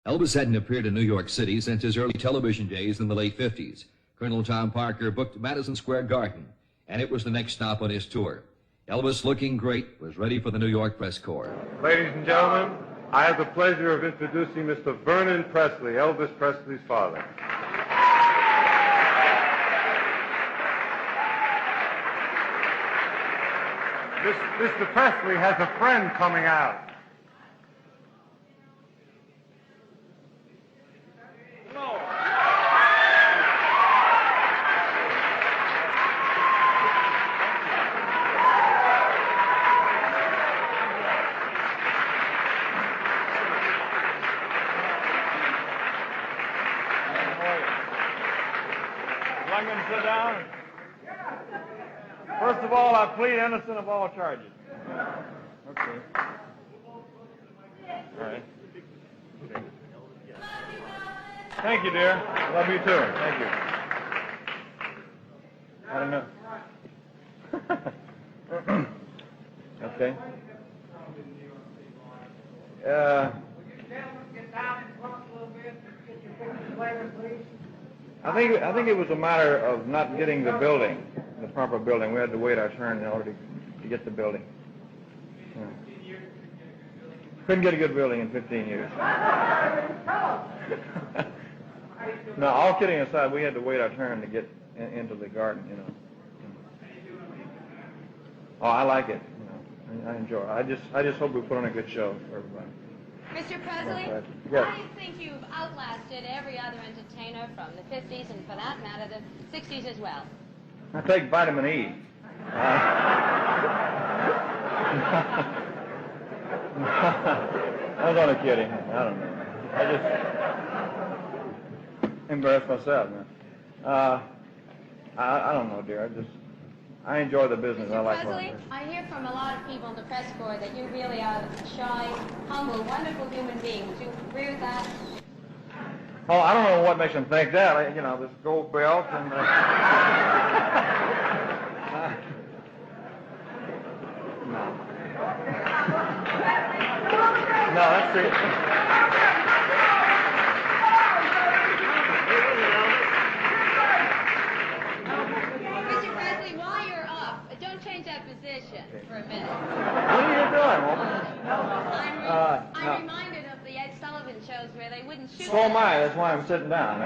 Elvis hadn't appeared in New York City since his early television days in the late 50s. Colonel Tom Parker booked Madison Square Garden, and it was the next stop on his tour. Elvis, looking great, was ready for the New York press corps. Ladies and gentlemen, I have the pleasure of introducing Mr. Vernon Presley, Elvis Presley's father. Mr. Presley has a friend coming out. I'm going to sit down. First of all, I plead innocent of all charges. Okay. All right. Okay. Thank you, dear. Love you too. Thank you. I don't know. Okay. I think it was a matter of not getting the building, the proper building. We had to wait our turn in order to get the building. Yeah. Couldn't get a good building in 15 years. No, all kidding aside, we had to wait our turn to get into the garden, you know. Oh, I like it. You know, I enjoy it. I just hope we put on a good show for everybody. Mr. Presley, Yes. Why do you think you've outlasted every other entertainer from the 50s and, for that matter, the 60s as well? I take vitamin E. I was only kidding. I don't know. I just embarrassed myself, man. I don't know, dear. I enjoy the business. Mr. I like Presley, it. I hear from a lot of people in the press corps that you really are a shy, humble, wonderful human being. Would you agree with that? Oh, I don't know what makes them think that. You know, this gold belt and... No, that's it. Mr. Presley, while you're up, don't change that position for a minute. What are you doing, woman? I'm reminded of the Ed Sullivan shows where they wouldn't shoot. So am I. That's why I'm sitting down.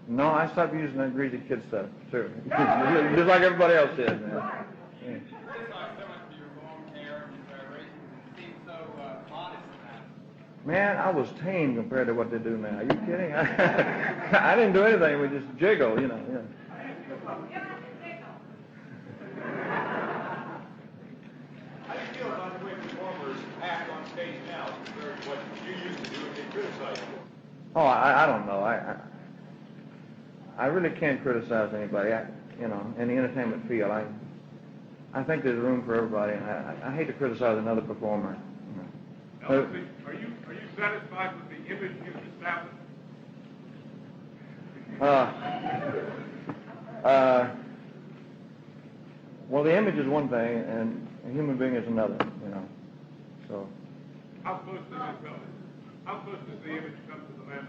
No, I stopped using that greasy kid stuff, too. Just like everybody else did, man. Yeah. Man, I was tame compared to what they do now. Are you kidding? I didn't do anything. We just jiggle, you know. Yeah. How do you feel about the way performers act on stage now compared to what you used to do and get criticized for? Oh, I don't know. I really can't criticize anybody. In the entertainment field, I think there's room for everybody, and I hate to criticize another performer. Elvis, are you satisfied with the image you've established? Well, the image is one thing, and a human being is another. You know, so. How close does it come? How close does the image come to the man?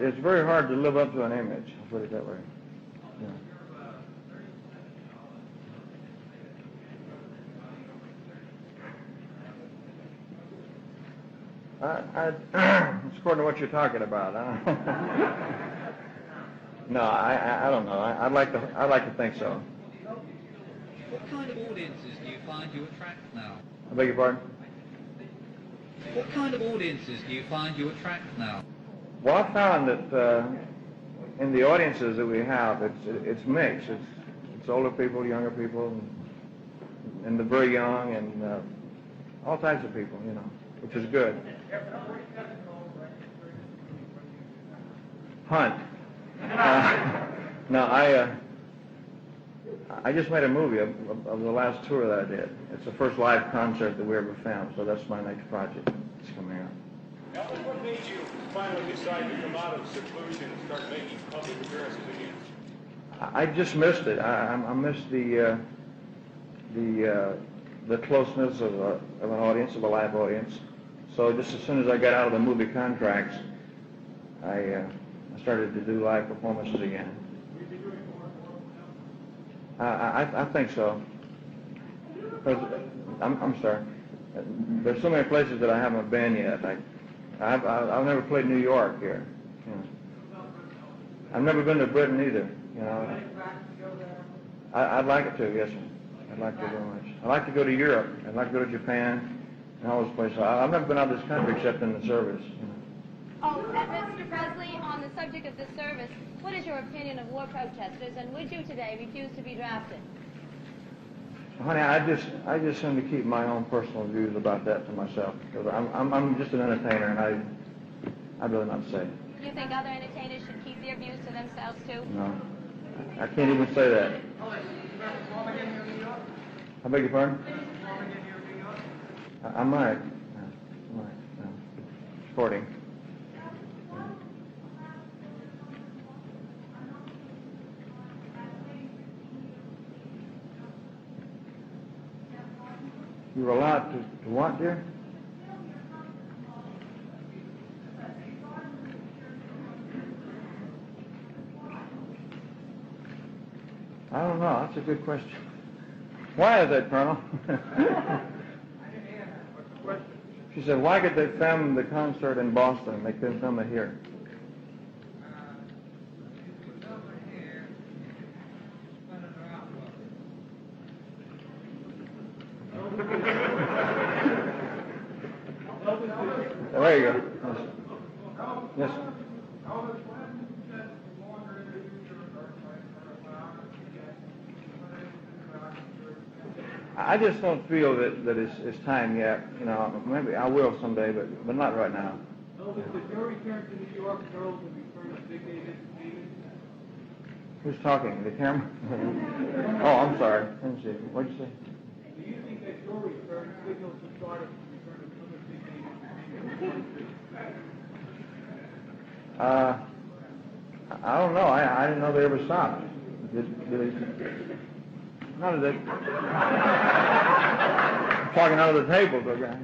It's very hard to live up to an image. I'll put it that way. Yeah. It's according to what you're talking about. No, I don't know. I'd like to think so. What kind of audiences do you find you attract now? I beg your pardon? What kind of audiences do you find you attract now? Well, I found that in the audiences that we have, it's mixed. It's older people, younger people, and the very young, and all types of people, you know, which is good. Hunt. No, I just made a movie of the last tour that I did. It's the first live concert that we ever filmed, so that's my next project. It's coming out. Elvis, what made you finally decide to come out of seclusion and start making public appearances again? I just missed it. I missed the closeness of an audience, of a live audience. So just as soon as I got out of the movie contracts, I started to do live performances again. I think so. 'Cause I'm sorry. There's so many places that I haven't been yet. I've never played New York here. You know. I've never been to Britain either. You know. I'd like it to, yes, sir. I'd like to very much. I'd like to go to Europe. I'd like to go to Japan and all those places. I've never been out of this country except in the service. You know. Oh, Mr. Presley, on the subject of this service, what is your opinion of war protesters, and would you today refuse to be drafted? Honey, I just seem to keep my own personal views about that to myself, because I'm just an entertainer, and I'd rather not say. You think other entertainers should keep their views to themselves too? No, I can't even say that. I beg your pardon? I might. Sporting. You were allowed to what, dear? I don't know. That's a good question. Why is that, Colonel? She said, why could they film the concert in Boston and they couldn't film it here? There you go. Yes. I just don't feel that it's time yet. You know, maybe I will someday, but not right now. Elvis, if your return to New York girls will be turned to big David Stevens? Who's talking? The camera? Oh, I'm sorry. Let me see. What'd you say? Do you think that your return signals the start of the return of other big David I don't know. I didn't know they ever stopped. Did they? None of that. Talking under the table, okay.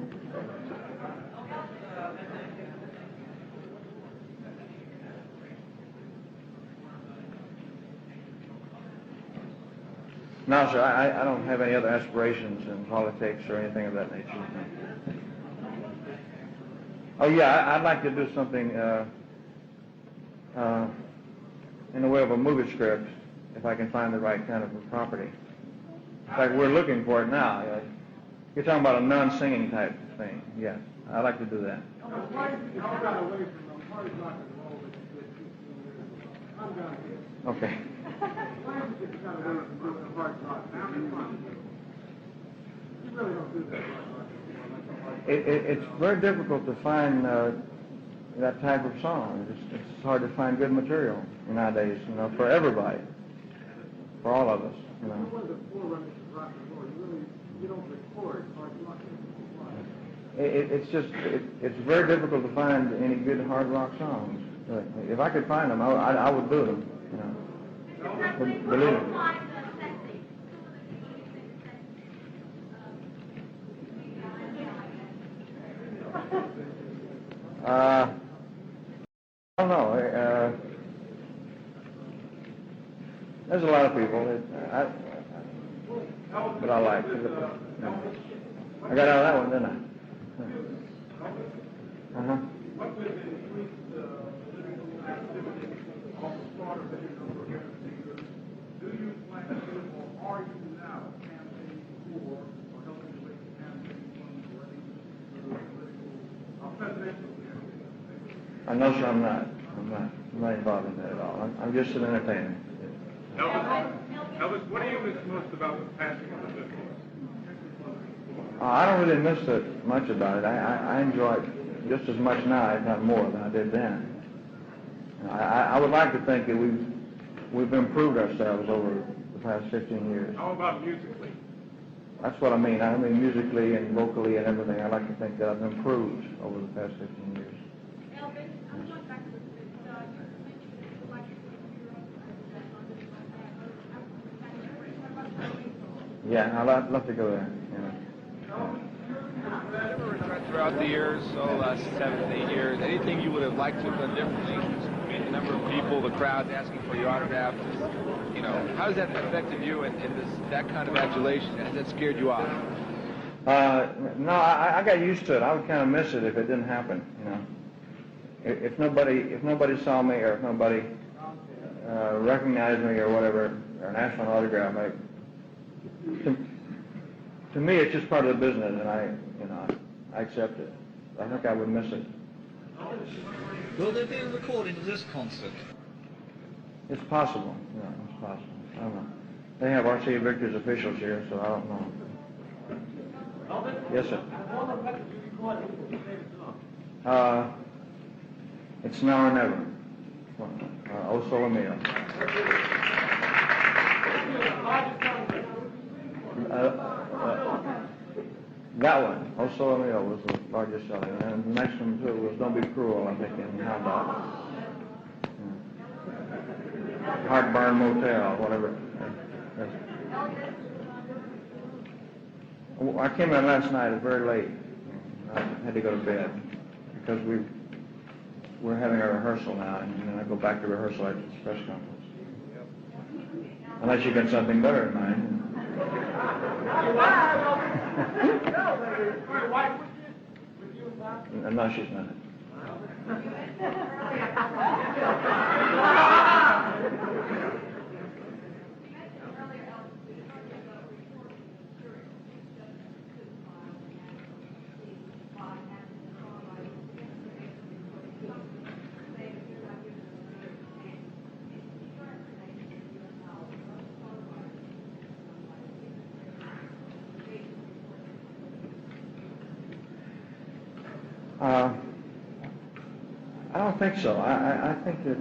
No, sir. I don't have any other aspirations in politics or anything of that nature. Oh yeah, I'd like to do something in the way of a movie script, if I can find the right kind of a property. In fact, we're looking for it now. You're talking about a non-singing type thing. Yes, I'd like to do that. Okay. It's very difficult to find that type of song. It's hard to find good material nowadays, you know, for everybody, for all of us, you know. It's very difficult to find any good hard rock songs. If I could find them, I would do them, you know. Believe me. I don't know. There's a lot of people that I like. I got out of that one, didn't I? Uh-huh. Do you plan to, or are you now campaigning for, or helping to raise the campaign funds for any presidential? No, sir, I'm not. I'm not involved in that at all. I'm just an entertainer. Elvis, what do you miss most about the passing of the 50s? I don't really miss it much about it. I enjoy it just as much now, if not more, than I did then. I would like to think that we've improved ourselves over the past 15 years. How about musically? That's what I mean. I mean musically and vocally and everything. I like to think that I've improved over the past 15 years. Yeah, I'd love to go there. Throughout the years, last 7 to 8 years, anything you would have liked to have done differently? The number of people, the crowds asking for your autograph, how has that affected you, and that kind of adulation, has that scared you off? No, I got used to it. I would kind of miss it if it didn't happen, If nobody saw me, or if nobody recognized me or whatever, or asked for an autograph, to me it's just part of the business, and I accept it. I think I would miss it. Will there be a recording of this concert? It's possible. It's possible. I don't know. They have R.C. Victor's officials here, so I don't know. Yes, sir. It's Now or Never. O Sole Mio. That one, O Sole Mio, was the largest selling, and the next one too was Don't Be Cruel, I think, and How About It? Heartburn Motel, whatever. I came in last night, it was very late. I had to go to bed because we're having a rehearsal now, and then I go back to rehearsal after this press conference. Unless you got something better in mind. No, she's not. I don't think so. I think that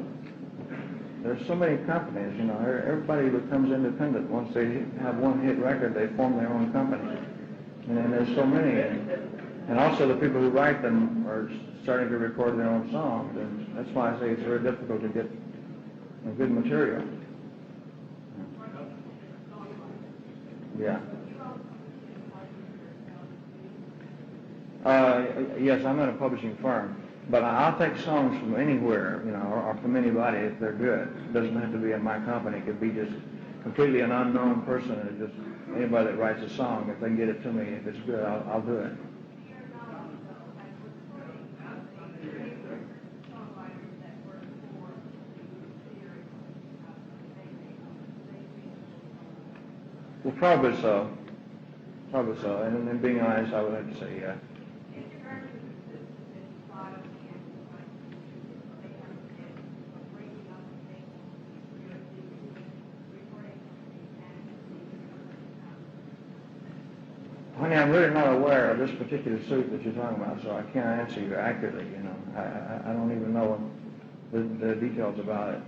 there's so many companies, everybody becomes independent. Once they have one hit record, they form their own company. And then there's so many. And also the people who write them are starting to record their own songs. And that's why I say it's very difficult to get good material. Yeah. Yes, I'm in a publishing firm, but I'll take songs from anywhere, or from anybody if they're good. It doesn't have to be in my company. It could be just completely an unknown person, and just anybody that writes a song. If they can get it to me, if it's good, I'll do it. Well, probably so. Probably so. And being honest, I would have to say yeah. Honey, I'm really not aware of this particular suit that you're talking about, so I can't answer you accurately, I don't even know the details about it.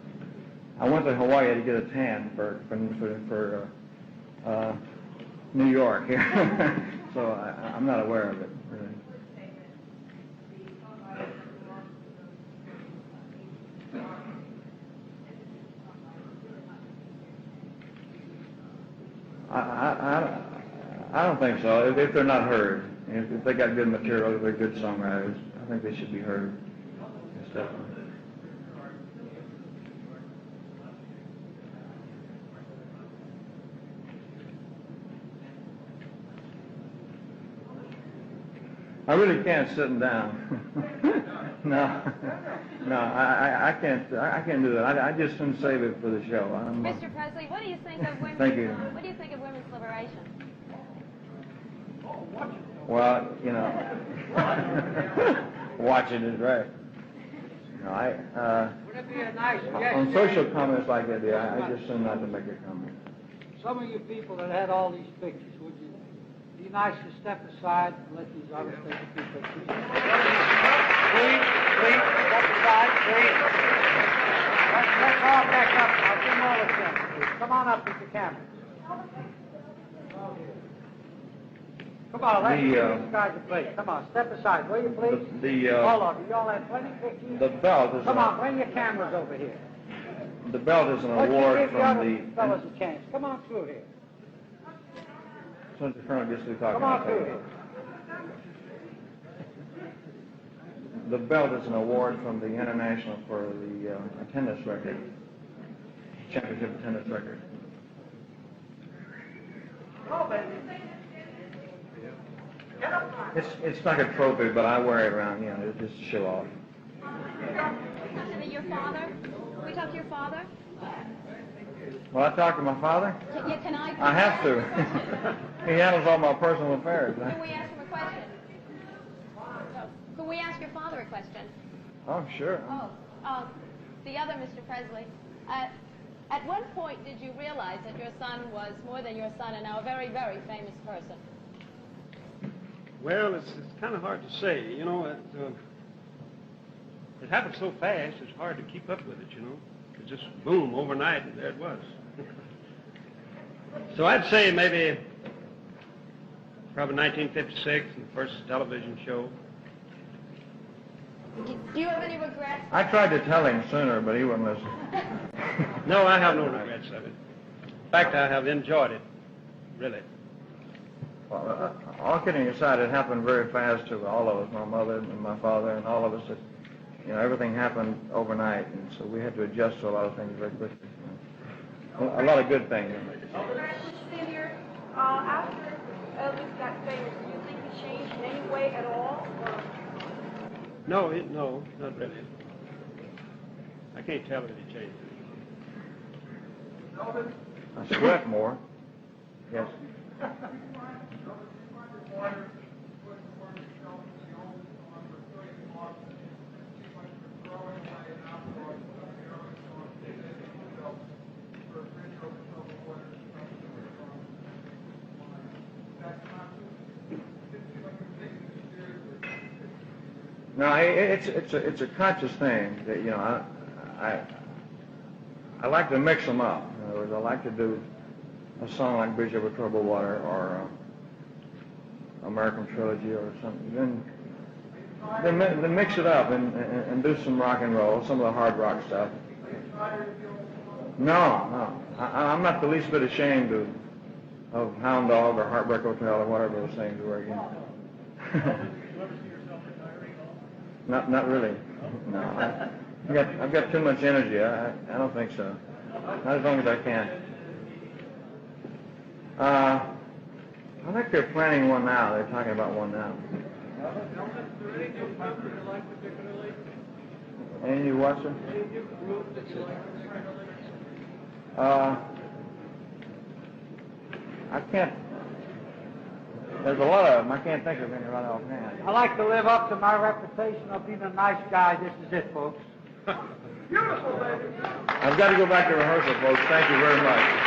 I went to Hawaii to get a tan for New York here, so I'm not aware of it, really. I don't think so. If they're not heard, if they got good material, if they're good songwriters, I think they should be heard. Yes, definitely. I really can't sit them down. No, I can't do that. I just shouldn't save it for the show. Mr. Presley, what do you think of women's? Thank you. What do you think of women's liberation? Well, watching is right. Would it be a nice suggestion? On social comments like that, I just shouldn't have to make a comment. Some of you people that had all these pictures, would you be nice to step aside and let these others take a few pictures? Please, step aside, please. Let's all back up. I'll give them all a chance, please. Come on up with the camera. Come on, let's give these guys a place. Come on, step aside, will you, please? All of you. You all have plenty of pictures. The belt is Come on, bring your cameras over here. The belt is an Let's award give the from other the fellas a chance. Come on through here. Since the Colonel gets through talking, Come on I'll tell through. you. The belt is an award from the International for the tennis record, championship tennis record. It's like a trophy, but I wear it around, just to show off. Your father? Can we talk to your father? Well, I talk to my father? Yeah, can I? I have to. He handles all my personal affairs. Can we ask him a question? Can we ask your father a question? Oh, sure. The other Mr. Presley. At what point did you realize that your son was more than your son and now a very, very famous person? Well, it's kind of hard to say. It happened so fast, it's hard to keep up with it, It just boom, overnight, and there it was. So I'd say maybe probably 1956, and the first television show. Do you have any regrets? I tried to tell him sooner, but he wouldn't listen. No, I have no regrets of it. In fact, I have enjoyed it, really. Well, all kidding aside, it happened very fast to all of us, my mother and my father and all of us. Everything happened overnight, and so we had to adjust to a lot of things very quickly. A lot of good things. Senior, after Elvis got famous, do you think he changed in any way at all? No, not really. I can't tell that he changed it. I sweat more. Yes. No, it's a conscious thing that I like to mix them up. In other words, I like to do a song like Bridge Over Troubled Water or American Trilogy or something. Then mix it up and do some rock and roll, some of the hard rock stuff. No, I'm not the least bit ashamed of Hound Dog or Heartbreak Hotel or whatever those things were again. Not really. No, I've got too much energy. I don't think so. Not as long as I can. I think they're planning one now. They're talking about one now. Any you watch them? I can't. There's a lot of them. I can't think of any right offhand. I like to live up to my reputation of being a nice guy. This is it, folks. I've got to go back to rehearsal, folks. Thank you very much.